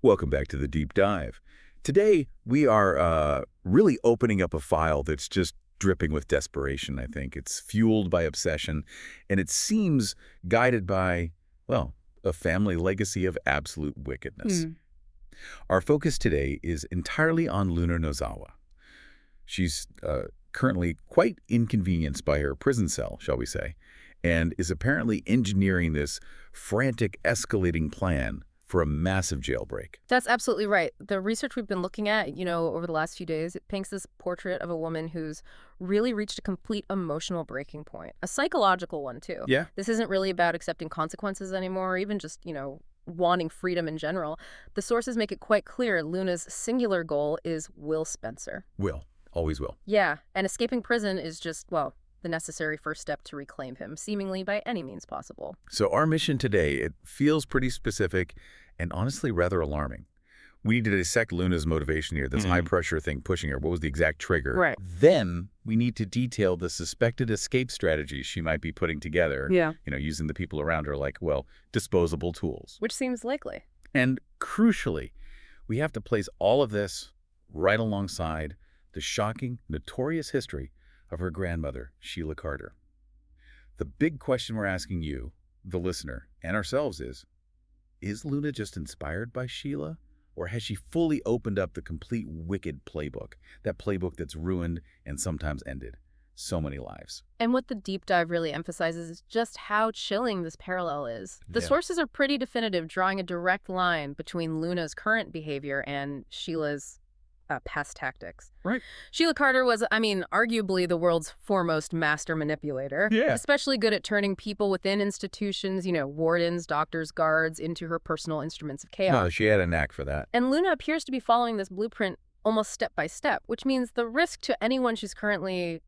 Welcome back to the Deep Dive. Today, we are really opening up a file that's just dripping with desperation, I think. It's fueled by obsession, and it seems guided by, well, a family legacy of absolute wickedness. Our focus today is entirely on Luna Nozawa. She's currently quite inconvenienced by her prison cell, shall we say, and is apparently engineering this frantic, escalating plan for a massive jailbreak. That's absolutely right. The research we've been looking at, over the last few days, it paints this portrait of a woman who's really reached a complete emotional breaking point, a psychological one, too. Yeah. This isn't really about accepting consequences anymore, or even just, wanting freedom in general. The sources make it quite clear Luna's singular goal is Will Spencer. Will. Always will. Yeah, and escaping prison is just, well, the necessary first step to reclaim him, seemingly by any means possible. So our mission today, it feels pretty specific and honestly rather alarming. We need to dissect Luna's motivation here, this high-pressure thing pushing her. What was the exact trigger? Right. Then we need to detail the suspected escape strategies she might be putting together, using the people around her like, well, disposable tools. Which seems likely. And crucially, we have to place all of this right alongside the shocking, notorious history of her grandmother, Sheila Carter. The big question we're asking you, the listener, and ourselves is Luna just inspired by Sheila? Or has she fully opened up the complete wicked playbook, that playbook that's ruined and sometimes ended so many lives? And what the deep dive really emphasizes is just how chilling this parallel is. The sources are pretty definitive, drawing a direct line between Luna's current behavior and Sheila's past tactics. Right. Sheila Carter was, arguably the world's foremost master manipulator. Yeah. Especially good at turning people within institutions, wardens, doctors, guards, into her personal instruments of chaos. No, she had a knack for that. And Luna appears to be following this blueprint almost step by step, which means the risk to anyone she's currently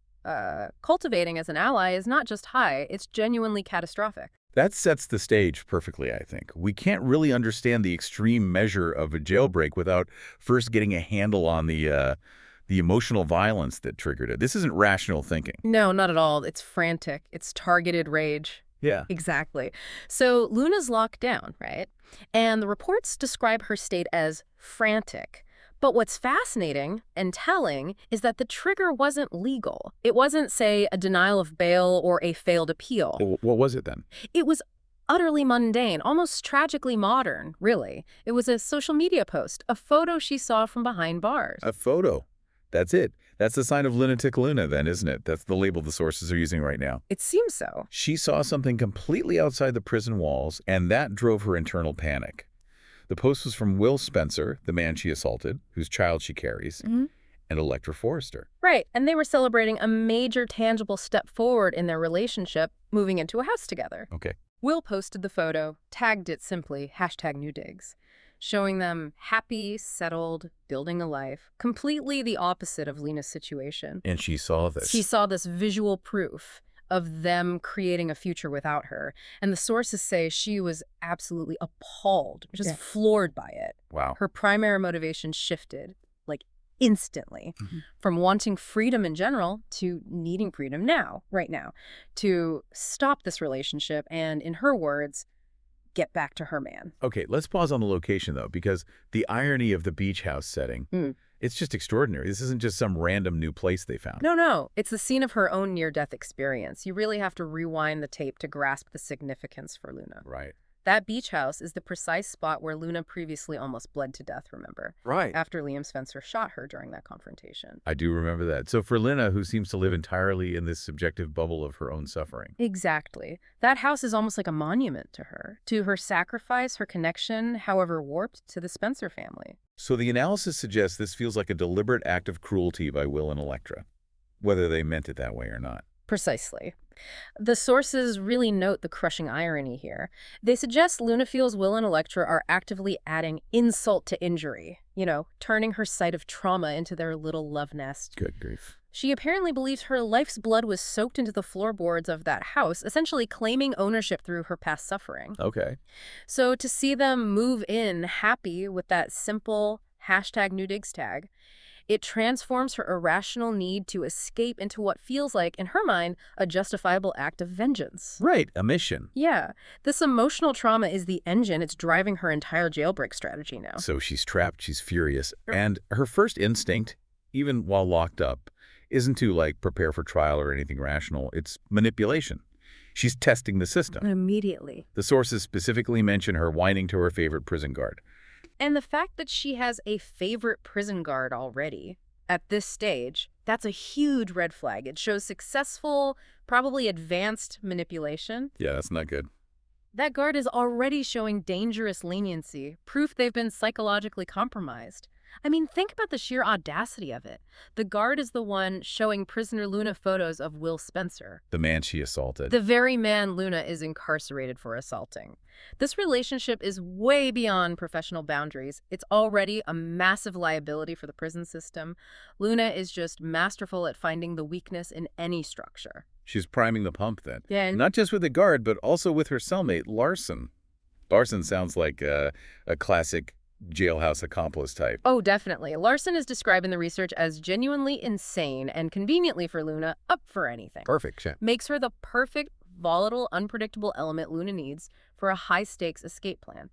cultivating as an ally is not just high, it's genuinely catastrophic. That sets the stage perfectly, I think. We can't really understand the extreme measure of a jailbreak without first getting a handle on the emotional violence that triggered it. This isn't rational thinking. No, not at all. It's frantic. It's targeted rage. Yeah. Exactly. So Luna's locked down, right? And the reports describe her state as frantic. But what's fascinating and telling is that the trigger wasn't legal. It wasn't, say, a denial of bail or a failed appeal. Well, what was it then? It was utterly mundane, almost tragically modern, really. It was a social media post, a photo she saw from behind bars. A photo. That's it. That's the sign of lunatic Luna then, isn't it? That's the label the sources are using right now. It seems so. She saw something completely outside the prison walls, and that drove her internal panic. The post was from Will Spencer, the man she assaulted, whose child she carries, and Electra Forrester. Right, and they were celebrating a major tangible step forward in their relationship, moving into a house together. Okay. Will posted the photo, tagged it simply, #NewDigs, showing them happy, settled, building a life, completely the opposite of Luna's situation. And she saw this. She saw this visual proof of them creating a future without her. And the sources say she was absolutely appalled, just floored by it. Wow. Her primary motivation shifted, like instantly, from wanting freedom in general to needing freedom now, right now, to stop this relationship and, in her words, get back to her man. Okay, let's pause on the location, though, because the irony of the beach house setting, it's just extraordinary. This isn't just some random new place they found. No. It's the scene of her own near-death experience. You really have to rewind the tape to grasp the significance for Luna. Right. That beach house is the precise spot where Luna previously almost bled to death, remember? Right. After Liam Spencer shot her during that confrontation. I do remember that. So for Luna, who seems to live entirely in this subjective bubble of her own suffering. Exactly. That house is almost like a monument to her sacrifice, her connection, however warped, to the Spencer family. So the analysis suggests this feels like a deliberate act of cruelty by Will and Electra, whether they meant it that way or not. Precisely. The sources really note the crushing irony here. They suggest Luna feels Will and Electra are actively adding insult to injury, turning her site of trauma into their little love nest. Good grief. She apparently believes her life's blood was soaked into the floorboards of that house, essentially claiming ownership through her past suffering. Okay. So to see them move in happy with that simple #NewDigs tag, It transforms her irrational need to escape into what feels like, in her mind, a justifiable act of vengeance. Right, a mission. Yeah, this emotional trauma is the engine. It's driving her entire jailbreak strategy now. So she's trapped, she's furious, and her first instinct, even while locked up, isn't to, like, prepare for trial or anything rational. It's manipulation. She's testing the system. Immediately. The sources specifically mention her whining to her favorite prison guard. And the fact that she has a favorite prison guard already at this stage, that's a huge red flag. It shows successful, probably advanced manipulation. Yeah, that's not good. That guard is already showing dangerous leniency, proof they've been psychologically compromised. I mean, think about the sheer audacity of it. The guard is the one showing prisoner Luna photos of Will Spencer, The man she assaulted. the very man Luna is incarcerated for assaulting. This relationship is way beyond professional boundaries. It's already a massive liability for the prison system. Luna is just masterful at finding the weakness in any structure. She's priming the pump then. Yeah, and Not just with the guard, but also with her cellmate, Larson. Larson sounds like a classic jailhouse accomplice type. oh, definitely. Larson is described in the research as genuinely insane and, conveniently for Luna, up for anything. Perfect. Makes her the perfect, volatile, unpredictable element Luna needs for a high-stakes escape plan.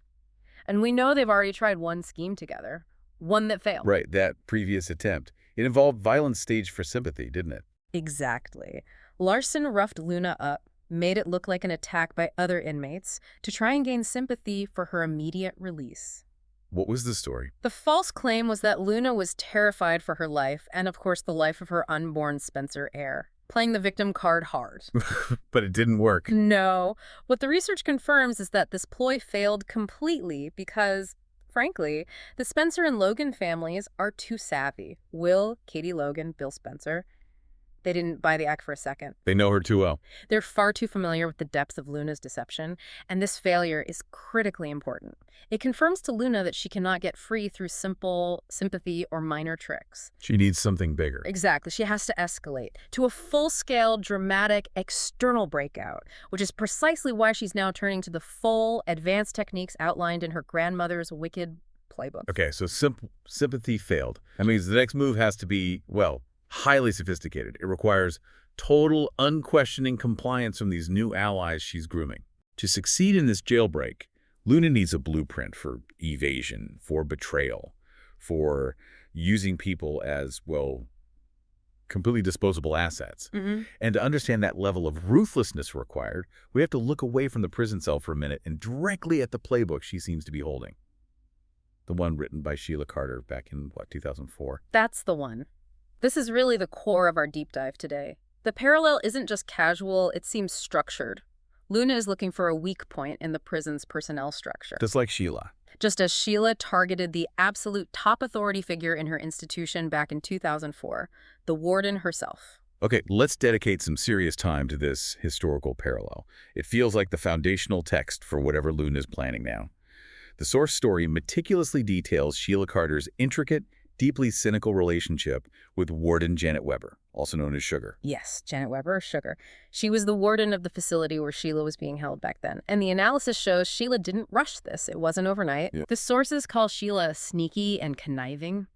And we know they've already tried one scheme together, one that failed. Right, that previous attempt. It involved violence staged for sympathy, didn't it? Exactly. Larson roughed Luna up, made it look like an attack by other inmates to try and gain sympathy for her immediate release. What was the story? The false claim was that Luna was terrified for her life and, of course, the life of her unborn Spencer heir, playing the victim card hard. But it didn't work. No. What the research confirms is that this ploy failed completely because, frankly, the Spencer and Logan families are too savvy. Will, Katie Logan, Bill Spencer. They didn't buy the act for a second. They know her too well. They're far too familiar with the depths of Luna's deception, and this failure is critically important. It confirms to Luna that she cannot get free through simple sympathy or minor tricks. She needs something bigger. Exactly. She has to escalate to a full-scale, dramatic, external breakout, which is precisely why she's now turning to the full, advanced techniques outlined in her grandmother's wicked playbook. Okay, so sympathy failed. That means the next move has to be, well, highly sophisticated. It requires total, unquestioning compliance from these new allies she's grooming. To succeed in this jailbreak, Luna needs a blueprint for evasion, for betrayal, for using people as, well, completely disposable assets. And to understand that level of ruthlessness required, we have to look away from the prison cell for a minute and directly at the playbook she seems to be holding. The one written by Sheila Carter back in, 2004? That's the one. This is really the core of our deep dive today. The parallel isn't just casual, it seems structured. Luna is looking for a weak point in the prison's personnel structure. Just like Sheila. Just as Sheila targeted the absolute top authority figure in her institution back in 2004, the warden herself. Okay, let's dedicate some serious time to this historical parallel. It feels like the foundational text for whatever Luna's planning now. The source story meticulously details Sheila Carter's intricate, deeply cynical relationship with Warden Janet Weber, also known as Sugar. Yes, Janet Weber, or Sugar. She was the warden of the facility where Sheila was being held back then. And the analysis shows Sheila didn't rush this. It wasn't overnight. Yeah. The sources call Sheila sneaky and conniving.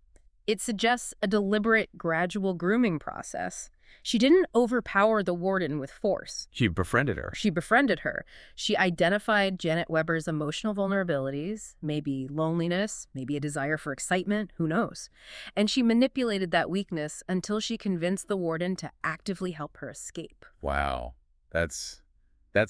It suggests a deliberate, gradual grooming process. She didn't overpower the warden with force. She befriended her. She befriended her. She identified Janet Weber's emotional vulnerabilities, maybe loneliness, maybe a desire for excitement, who knows. And she manipulated that weakness until she convinced the warden to actively help her escape. Wow. That's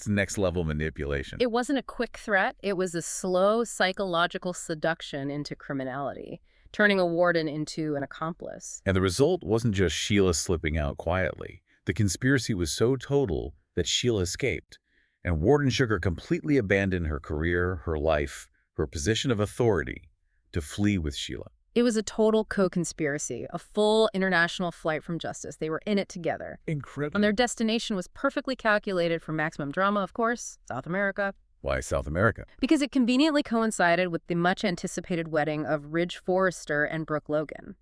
next level manipulation. It wasn't a quick threat. It was a slow psychological seduction into criminality, turning a warden into an accomplice. And the result wasn't just Sheila slipping out quietly. The conspiracy was so total that Sheila escaped, and Warden Sugar completely abandoned her career, her life, her position of authority to flee with Sheila. It was a total co-conspiracy, a full international flight from justice. They were in it together. Incredible. And their destination was perfectly calculated for maximum drama, of course, South America. Why South America? Because it conveniently coincided with the much-anticipated wedding of Ridge Forrester and Brooke Logan.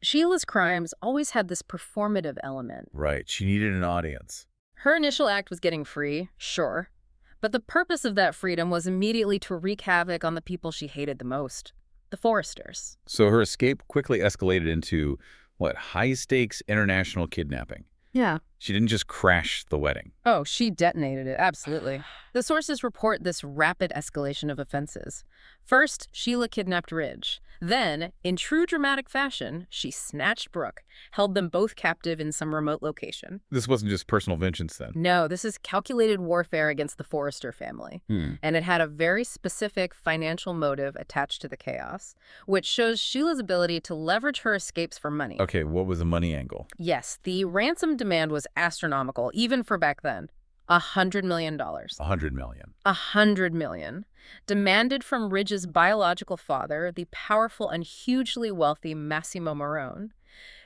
Sheila's crimes always had this performative element. Right. She needed an audience. Her initial act was getting free, sure. But the purpose of that freedom was immediately to wreak havoc on the people she hated the most. the Forresters. So her escape quickly escalated into, what, high-stakes international kidnapping. Yeah. She didn't just crash the wedding. Oh, she detonated it, absolutely. The sources report this rapid escalation of offenses. First, Sheila kidnapped Ridge. Then, in true dramatic fashion, she snatched Brooke, held them both captive in some remote location. This wasn't just personal vengeance then. No, this is calculated warfare against the Forrester family. And it had a very specific financial motive attached to the chaos, which shows Sheila's ability to leverage her escapes for money. Okay, what was the money angle? Yes, the ransom demand was astronomical, even for back then. $100 million. $100 million. $100 million. Demanded from Ridge's biological father, the powerful and hugely wealthy Massimo Marone.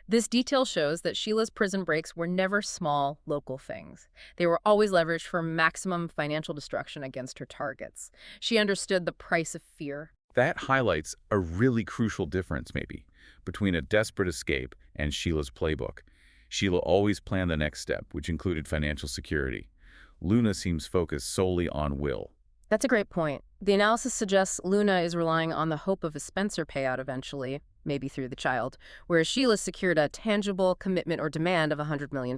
This detail shows that Sheila's prison breaks were never small, local things. They were always leveraged for maximum financial destruction against her targets. She understood the price of fear. That highlights a really crucial difference, maybe, between a desperate escape and Sheila's playbook. Sheila always planned the next step, which included financial security. Luna seems focused solely on will. That's a great point. The analysis suggests Luna is relying on the hope of a Spencer payout eventually, maybe through the child, whereas Sheila secured a tangible commitment or demand of $100 million.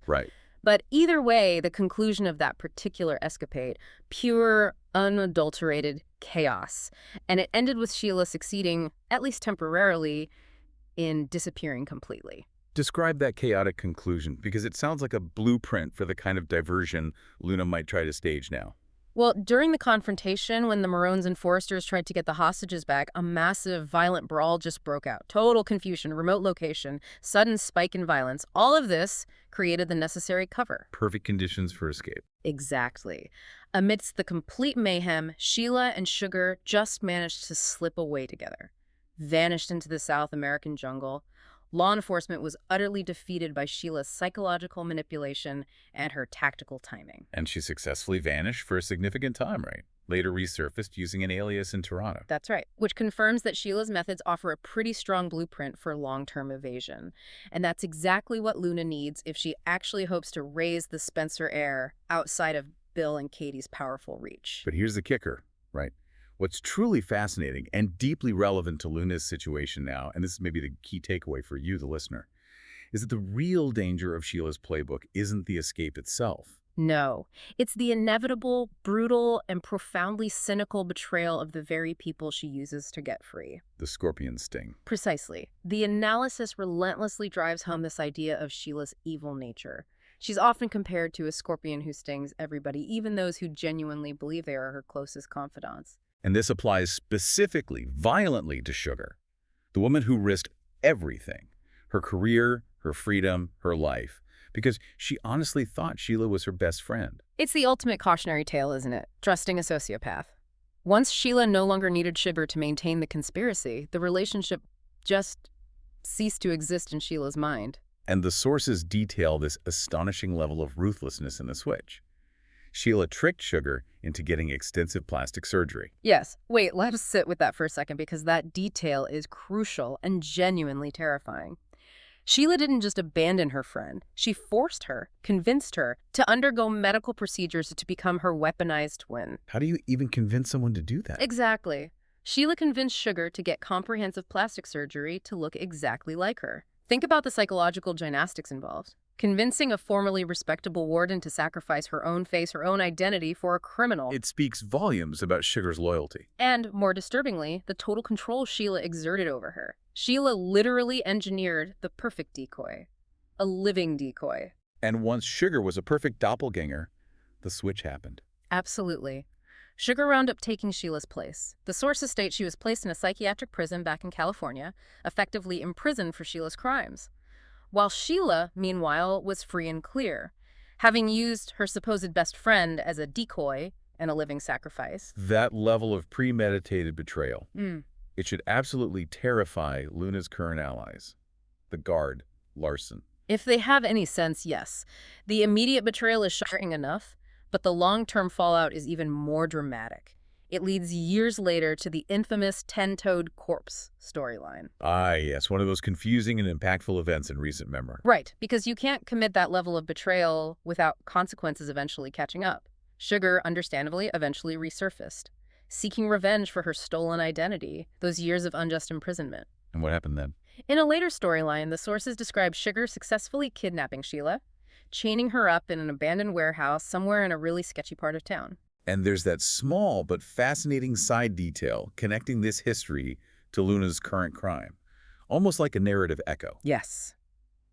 Right. But either way, the conclusion of that particular escapade, pure, unadulterated chaos. And it ended with Sheila succeeding, at least temporarily, in disappearing completely. Describe that chaotic conclusion, because it sounds like a blueprint for the kind of diversion Luna might try to stage now. Well, during the confrontation, when the Maroons and Forresters tried to get the hostages back, a massive, violent brawl just broke out. Total confusion, remote location, sudden spike in violence. All of this created the necessary cover. Perfect conditions for escape. Exactly. Amidst the complete mayhem, Sheila and Sugar just managed to slip away together. Vanished into the South American jungle. Law enforcement was utterly defeated by Sheila's psychological manipulation and her tactical timing. And she successfully vanished for a significant time, right? Later resurfaced using an alias in Toronto. That's right, which confirms that Sheila's methods offer a pretty strong blueprint for long-term evasion. And that's exactly what Luna needs if she actually hopes to raise the Spencer heir outside of Bill and Katie's powerful reach. But here's the kicker, right? What's truly fascinating and deeply relevant to Luna's situation now, and this is maybe the key takeaway for you, the listener, is that the real danger of Sheila's playbook isn't the escape itself. No, it's the inevitable, brutal, and profoundly cynical betrayal of the very people she uses to get free. The scorpion sting. Precisely. The analysis relentlessly drives home this idea of Sheila's evil nature. She's often compared to a scorpion who stings everybody, even those who genuinely believe they are her closest confidants. And this applies specifically, violently to Sugar, the woman who risked everything, her career, her freedom, her life, because she honestly thought Sheila was her best friend. It's the ultimate cautionary tale, isn't it? Trusting a sociopath. Once Sheila no longer needed Sugar to maintain the conspiracy, the relationship just ceased to exist in Sheila's mind. And the sources detail this astonishing level of ruthlessness in the switch. Sheila tricked Sugar into getting extensive plastic surgery. Yes. Wait, let's sit with that for a second because that detail is crucial and genuinely terrifying. Sheila didn't just abandon her friend. She forced her, convinced her, to undergo medical procedures to become her weaponized twin. How do you even convince someone to do that? Exactly. Sheila convinced Sugar to get comprehensive plastic surgery to look exactly like her. Think about the psychological gymnastics involved. Convincing a formerly respectable warden to sacrifice her own face, her own identity for a criminal. It speaks volumes about Sugar's loyalty. And, more disturbingly, the total control Sheila exerted over her. Sheila literally engineered the perfect decoy. A living decoy. And once Sugar was a perfect doppelganger, the switch happened. Absolutely. Sugar wound up taking Sheila's place. The sources state she was placed in a psychiatric prison back in California, effectively imprisoned for Sheila's crimes. While Sheila, meanwhile, was free and clear, having used her supposed best friend as a decoy and a living sacrifice. That level of premeditated betrayal. It should absolutely terrify Luna's current allies. The guard, Larson. If they have any sense, yes. The immediate betrayal is shocking enough, but the long-term fallout is even more dramatic. It leads years later to the infamous 10-toed corpse storyline. Ah, yes, one of those confusing and impactful events in recent memory. Right, because you can't commit that level of betrayal without consequences eventually catching up. Sugar, understandably, eventually resurfaced. seeking revenge for her stolen identity, those years of unjust imprisonment. And what happened then? In a later storyline, the sources describe Sugar successfully kidnapping Sheila, chaining her up in an abandoned warehouse somewhere in a really sketchy part of town. And there's that small but fascinating side detail connecting this history to Luna's current crime, almost like a narrative echo. Yes.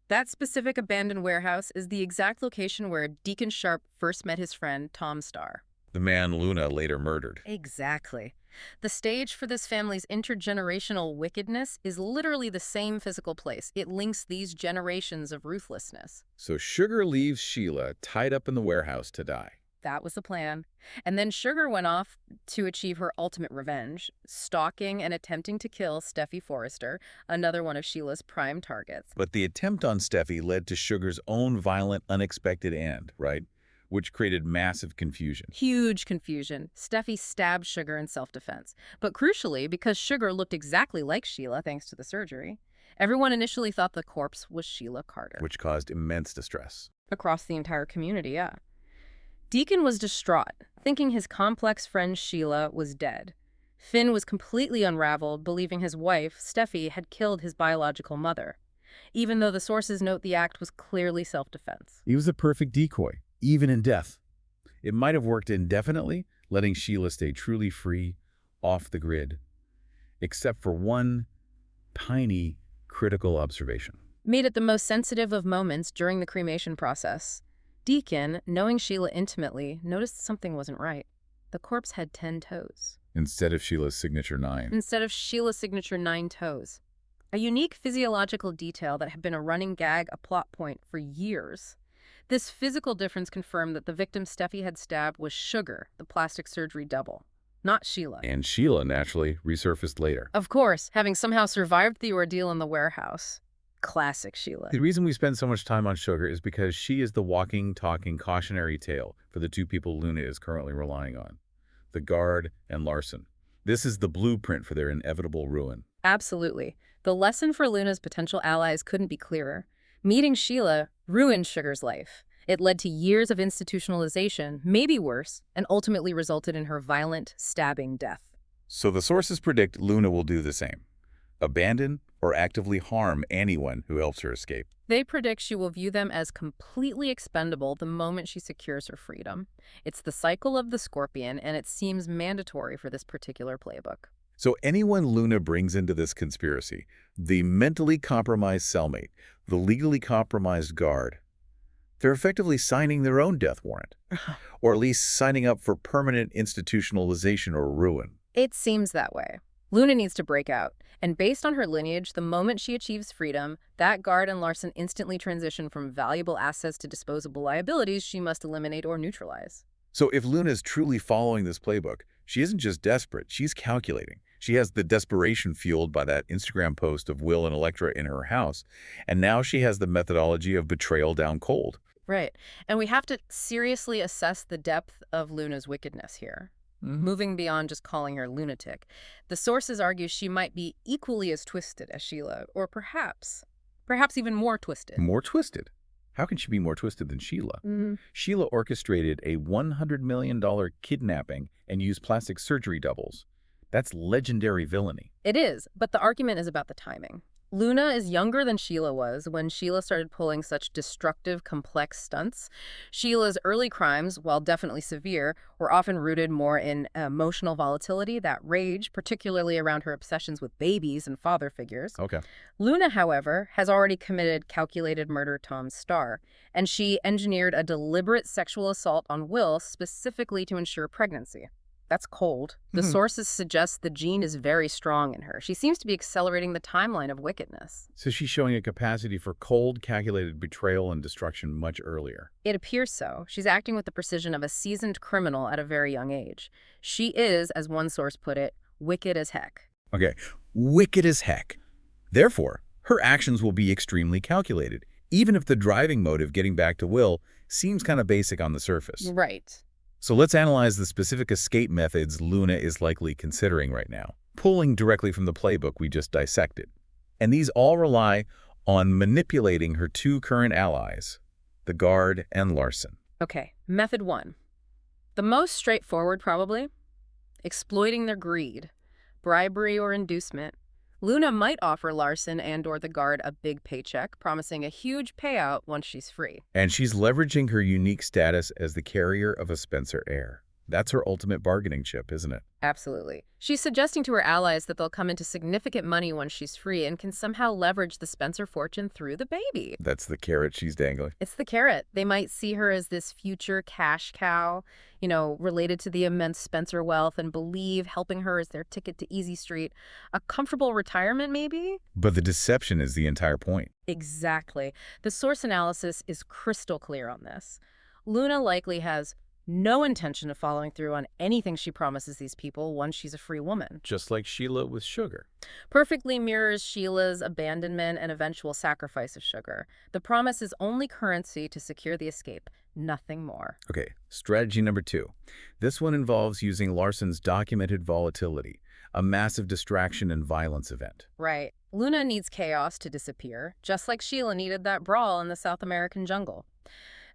That specific abandoned warehouse is the exact location where Deacon Sharp first met his friend, Tom Starr. The man Luna later murdered. Exactly. The stage for this family's intergenerational wickedness is literally the same physical place. It links these generations of ruthlessness. So Sugar leaves Sheila tied up in the warehouse to die. That was the plan. And then Sugar went off to achieve her ultimate revenge, stalking and attempting to kill Steffi Forrester, another one of Sheila's prime targets. But the attempt on Steffi led to Sugar's own violent, unexpected end, right? Which created massive confusion. Huge confusion. Steffi stabbed Sugar in self-defense. But crucially, because Sugar looked exactly like Sheila thanks to the surgery, everyone initially thought the corpse was Sheila Carter. Which caused immense distress. Across the entire community, yeah. Deacon was distraught, thinking his complex friend Sheila was dead. Finn was completely unraveled, believing his wife, Steffi, had killed his biological mother, even though the sources note the act was clearly self-defense. He was a perfect decoy, even in death. It might have worked indefinitely, letting Sheila stay truly free, off the grid, except for one tiny, critical observation. Made at the most sensitive of moments during the cremation process, Deacon, knowing Sheila intimately, noticed something wasn't right. The corpse had 10 toes. Instead of Sheila's signature 9. Instead of Sheila's signature 9 toes. A unique physiological detail that had been a running gag, a plot point for years. This physical difference confirmed that the victim Steffi had stabbed was Sugar, the plastic surgery double, not Sheila. And Sheila, naturally, resurfaced later. Of course, having somehow survived the ordeal in the warehouse. Classic Sheila. The reason we spend so much time on Sugar is because she is the walking, talking cautionary tale for the two people Luna is currently relying on, the guard and Larson. This is the blueprint for their inevitable ruin. Absolutely. The lesson for Luna's potential allies couldn't be clearer. Meeting Sheila ruined Sugar's life. It led to years of institutionalization, maybe worse, and ultimately resulted in her violent, stabbing death. So the sources predict Luna will do the same. Abandon or actively harm anyone who helps her escape. They predict she will view them as completely expendable the moment she secures her freedom. It's the cycle of the scorpion, and it seems mandatory for this particular playbook. So anyone Luna brings into this conspiracy, the mentally compromised cellmate, the legally compromised guard, they're effectively signing their own death warrant, or at least signing up for permanent institutionalization or ruin. It seems that way. Luna needs to break out, and based on her lineage, the moment she achieves freedom, that guard and Larson instantly transition from valuable assets to disposable liabilities she must eliminate or neutralize. So if Luna is truly following this playbook, she isn't just desperate, she's calculating. She has the desperation fueled by that Instagram post of Will and Elektra in her house, and now she has the methodology of betrayal down cold. Right, and we have to seriously assess the depth of Luna's wickedness here. Moving beyond just calling her lunatic, the sources argue she might be equally as twisted as Sheila, or perhaps even more twisted. More twisted? How can she be more twisted than Sheila? Sheila orchestrated a $100 million kidnapping and used plastic surgery doubles. That's legendary villainy. It is, but the argument is about the timing. Luna is younger than Sheila was when Sheila started pulling such destructive, complex stunts. Sheila's early crimes, while definitely severe, were often rooted more in emotional volatility, that rage, particularly around her obsessions with babies and father figures. Okay. Luna, however, has already committed calculated murder Tom Starr, and she engineered a deliberate sexual assault on Will specifically to ensure pregnancy. That's cold. The sources suggest the gene is very strong in her. She seems to be accelerating the timeline of wickedness. So she's showing a capacity for cold, calculated betrayal and destruction much earlier. It appears so. She's acting with the precision of a seasoned criminal at a very young age. She is, as one source put it, wicked as heck. Okay, wicked as heck. Therefore, her actions will be extremely calculated, even if the driving motive, getting back to Will, seems kind of basic on the surface. Right. So let's analyze the specific escape methods Luna is likely considering right now, pulling directly from the playbook we just dissected. And these all rely on manipulating her two current allies, the guard and Larson. Okay, method one. The most straightforward, probably. exploiting their greed, bribery or inducement. Luna might offer Larson and/or the guard a big paycheck, promising a huge payout once she's free. And she's leveraging her unique status as the carrier of a Spencer heir. That's her ultimate bargaining chip, isn't it? Absolutely. She's suggesting to her allies that they'll come into significant money once she's free and can somehow leverage the Spencer fortune through the baby. That's the carrot she's dangling. It's the carrot. They might see her as this future cash cow, related to the immense Spencer wealth and believe helping her is their ticket to Easy Street. A comfortable retirement, maybe? But the deception is the entire point. Exactly. The source analysis is crystal clear on this. Luna likely has no intention of following through on anything she promises these people once she's a free woman. Just like Sheila with Sugar. Perfectly mirrors Sheila's abandonment and eventual sacrifice of Sugar. The promise is only currency to secure the escape, nothing more. Okay, strategy number 2. This one involves using Larson's documented volatility, a massive distraction and violence event. Right. Luna needs chaos to disappear, just like Sheila needed that brawl in the South American jungle.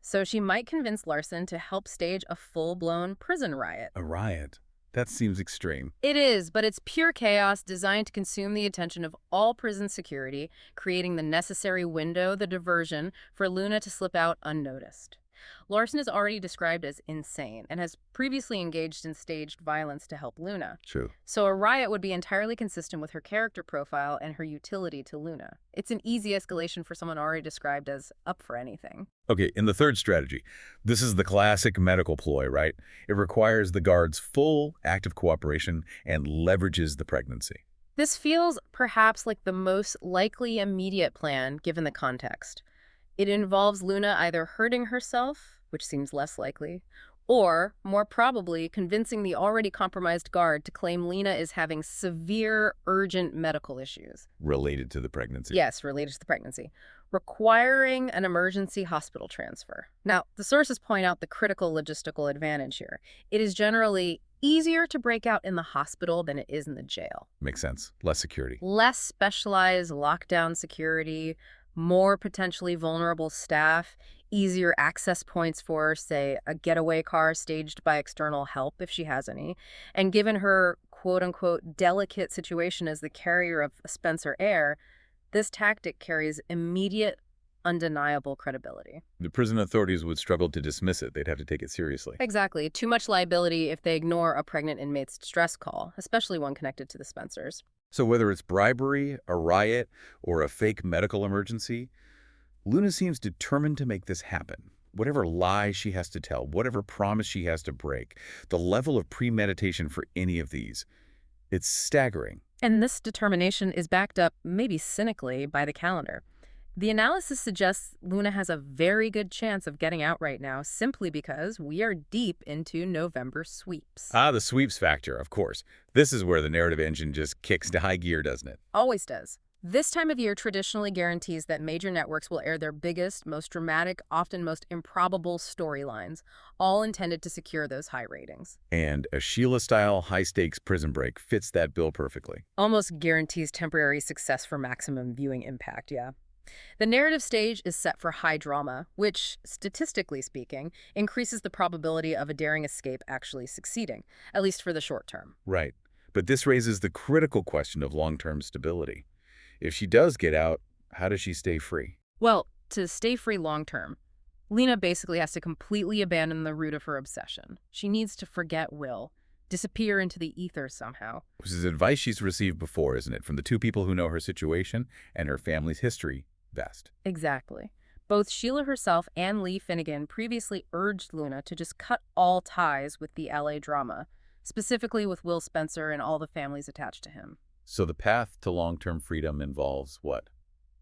So she might convince Larson to help stage a full-blown prison riot. A riot? That seems extreme. It is, but it's pure chaos designed to consume the attention of all prison security, creating the necessary window, the diversion, for Luna to slip out unnoticed. Larson is already described as insane and has previously engaged in staged violence to help Luna. True. So a riot would be entirely consistent with her character profile and her utility to Luna. It's an easy escalation for someone already described as up for anything. Okay, in the third strategy, this is the classic medical ploy, right? It requires the guard's full active cooperation and leverages the pregnancy. This feels perhaps like the most likely immediate plan given the context. It involves Luna either hurting herself, which seems less likely, or, more probably, convincing the already compromised guard to claim Lena is having severe, urgent medical issues. Related to the pregnancy. Yes, related to the pregnancy, requiring an emergency hospital transfer. Now, the sources point out the critical logistical advantage here. It is generally easier to break out in the hospital than it is in the jail. Makes sense. Less security. Less specialized lockdown security, more potentially vulnerable staff, easier access points for, say, a getaway car staged by external help if she has any. And given her quote-unquote delicate situation as the carrier of a Spencer heir, this tactic carries immediate, undeniable credibility. The prison authorities would struggle to dismiss it. They'd have to take it seriously. Exactly. Too much liability if they ignore a pregnant inmate's distress call, especially one connected to the Spencers. So whether it's bribery, a riot, or a fake medical emergency, Luna seems determined to make this happen. Whatever lie she has to tell, whatever promise she has to break, the level of premeditation for any of these, it's staggering. And this determination is backed up, maybe cynically, by the calendar. The analysis suggests Luna has a very good chance of getting out right now simply because we are deep into November sweeps. Ah, the sweeps factor, of course. This is where the narrative engine just kicks to high gear, doesn't it? Always does. This time of year traditionally guarantees that major networks will air their biggest, most dramatic, often most improbable storylines, all intended to secure those high ratings. And a Sheila-style high-stakes prison break fits that bill perfectly. Almost guarantees temporary success for maximum viewing impact, yeah. The narrative stage is set for high drama, which, statistically speaking, increases the probability of a daring escape actually succeeding, at least for the short term. Right. But this raises the critical question of long-term stability. If she does get out, how does she stay free? Well, to stay free long term, Lena basically has to completely abandon the root of her obsession. She needs to forget Will, disappear into the ether somehow. Which is advice she's received before, isn't it? From the two people who know her situation and her family's history best. Exactly. Both Sheila herself and Lee Finnegan previously urged Luna to just cut all ties with the LA drama, specifically with Will Spencer and all the families attached to him. So the path to long-term freedom involves what?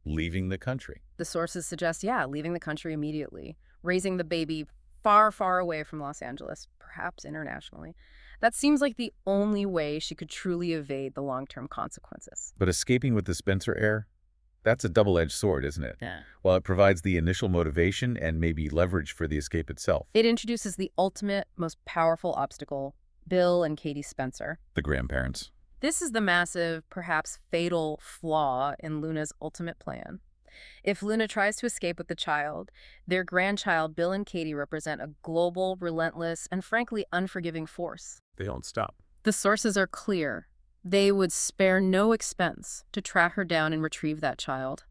Leaving the country. The sources suggest, leaving the country immediately, raising the baby far, far away from Los Angeles, perhaps internationally. That seems like the only way she could truly evade the long-term consequences. But escaping with the Spencer heir? That's a double-edged sword, isn't it? Yeah. While it provides the initial motivation and maybe leverage for the escape itself. It introduces the ultimate, most powerful obstacle, Bill and Katie Spencer. The grandparents. This is the massive, perhaps fatal flaw in Luna's ultimate plan. If Luna tries to escape with the child, their grandchild, Bill and Katie, represent a global, relentless, and frankly unforgiving force. They don't stop. The sources are clear. They would spare no expense to track her down and retrieve that child.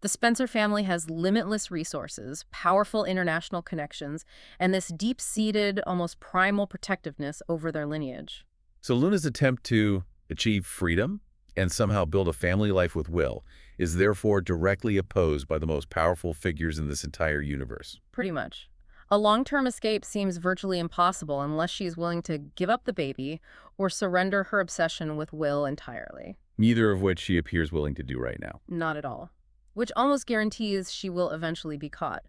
The Spencer family has limitless resources, powerful international connections, and this deep-seated, almost primal protectiveness over their lineage. So Luna's attempt to achieve freedom and somehow build a family life with Will is therefore directly opposed by the most powerful figures in this entire universe. Pretty much. A long-term escape seems virtually impossible unless she's willing to give up the baby or surrender her obsession with Will entirely. Neither of which she appears willing to do right now. Not at all. Which almost guarantees she will eventually be caught.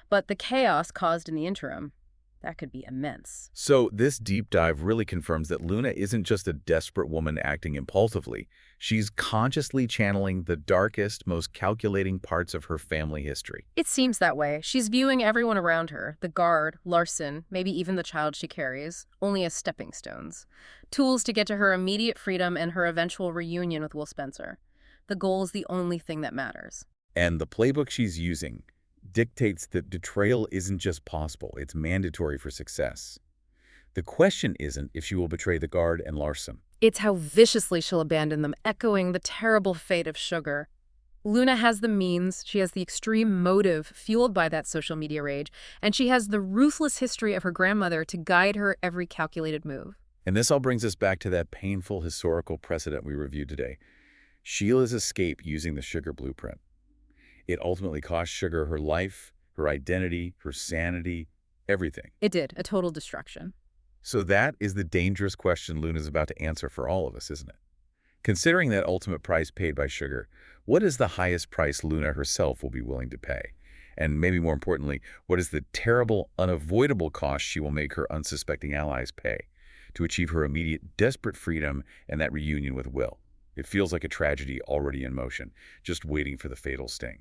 But the chaos caused in the interim, that could be immense. So this deep dive really confirms that Luna isn't just a desperate woman acting impulsively. She's consciously channeling the darkest, most calculating parts of her family history. It seems that way. She's viewing everyone around her, the guard, Larson, maybe even the child she carries, only as stepping stones. Tools to get to her immediate freedom and her eventual reunion with Will Spencer. The goal is the only thing that matters. And the playbook she's using dictates that betrayal isn't just possible, it's mandatory for success. The question isn't if she will betray the guard and Larson. It's how viciously she'll abandon them, echoing the terrible fate of Sugar. Luna has the means, she has the extreme motive fueled by that social media rage, and she has the ruthless history of her grandmother to guide her every calculated move. And this all brings us back to that painful historical precedent we reviewed today. Sheila's escape using the Sugar blueprint. It ultimately cost Sugar her life, her identity, her sanity, everything. It did, a total destruction. So that is the dangerous question Luna's about to answer for all of us, isn't it? Considering that ultimate price paid by Sugar, what is the highest price Luna herself will be willing to pay? And maybe more importantly, what is the terrible, unavoidable cost she will make her unsuspecting allies pay to achieve her immediate, desperate freedom and that reunion with Will? It feels like a tragedy already in motion, just waiting for the fatal sting.